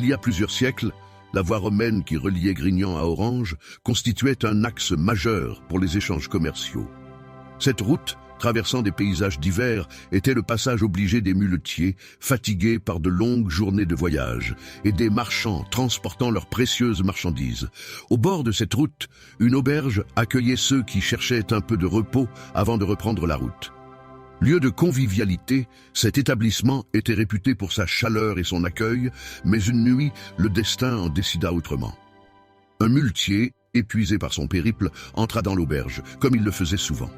Il y a plusieurs siècles, la voie romaine qui reliait Grignan à Orange constituait un axe majeur pour les échanges commerciaux. Cette route, traversant des paysages divers, était le passage obligé des muletiers, fatigués par de longues journées de voyage, et des marchands transportant leurs précieuses marchandises. Au bord de cette route, une auberge accueillait ceux qui cherchaient un peu de repos avant de reprendre la route. Lieu de convivialité, cet établissement était réputé pour sa chaleur et son accueil, mais une nuit, le destin en décida autrement. Un muletier, épuisé par son périple, entra dans l'auberge, comme il le faisait souvent.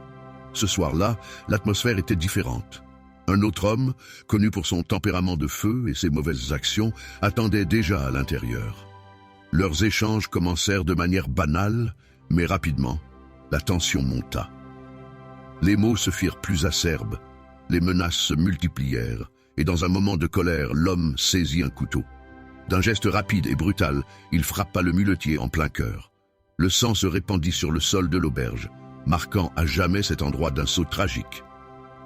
Ce soir-là, l'atmosphère était différente. Un autre homme, connu pour son tempérament de feu et ses mauvaises actions, attendait déjà à l'intérieur. Leurs échanges commencèrent de manière banale, mais rapidement, la tension monta. Les mots se firent plus acerbes, les menaces se multiplièrent, et dans un moment de colère, l'homme saisit un couteau. D'un geste rapide et brutal, il frappa le muletier en plein cœur. Le sang se répandit sur le sol de l'auberge, marquant à jamais cet endroit d'un sceau tragique.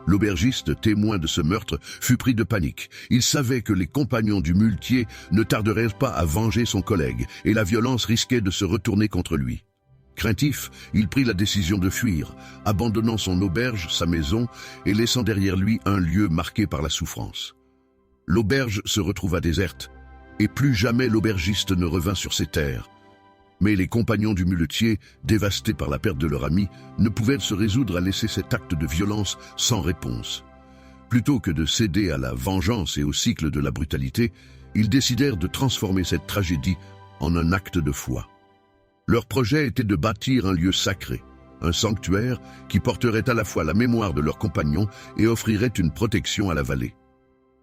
L'aubergiste, témoin de ce meurtre, fut pris de panique. Il savait que les compagnons du muletier ne tarderaient pas à venger son collègue, et la violence risquait de se retourner contre lui. Craintif, il prit la décision de fuir, abandonnant son auberge, sa maison, et laissant derrière lui un lieu marqué par la souffrance. L'auberge se retrouva déserte, et plus jamais l'aubergiste ne revint sur ses terres. Mais les compagnons du muletier, dévastés par la perte de leur ami, ne pouvaient se résoudre à laisser cet acte de violence sans réponse. Plutôt que de céder à la vengeance et au cycle de la brutalité, ils décidèrent de transformer cette tragédie en un acte de foi. Leur projet était de bâtir un lieu sacré, un sanctuaire qui porterait à la fois la mémoire de leurs compagnons et offrirait une protection à la vallée.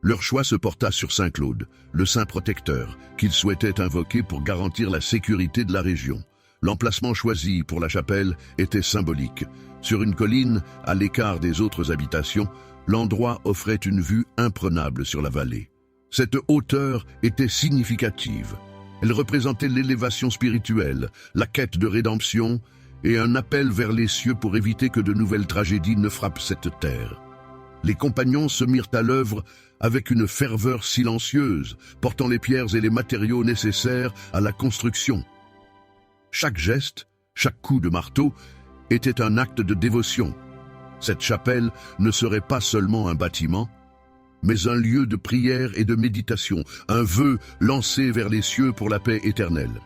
Leur choix se porta sur Saint Claude, le saint protecteur, qu'ils souhaitaient invoquer pour garantir la sécurité de la région. L'emplacement choisi pour la chapelle était symbolique. Sur une colline, à l'écart des autres habitations, l'endroit offrait une vue imprenable sur la vallée. Cette hauteur était significative. Elle représentait l'élévation spirituelle, la quête de rédemption et un appel vers les cieux pour éviter que de nouvelles tragédies ne frappent cette terre. Les compagnons se mirent à l'œuvre avec une ferveur silencieuse, portant les pierres et les matériaux nécessaires à la construction. Chaque geste, chaque coup de marteau était un acte de dévotion. Cette chapelle ne serait pas seulement un bâtiment, mais un lieu de prière et de méditation, un vœu lancé vers les cieux pour la paix éternelle.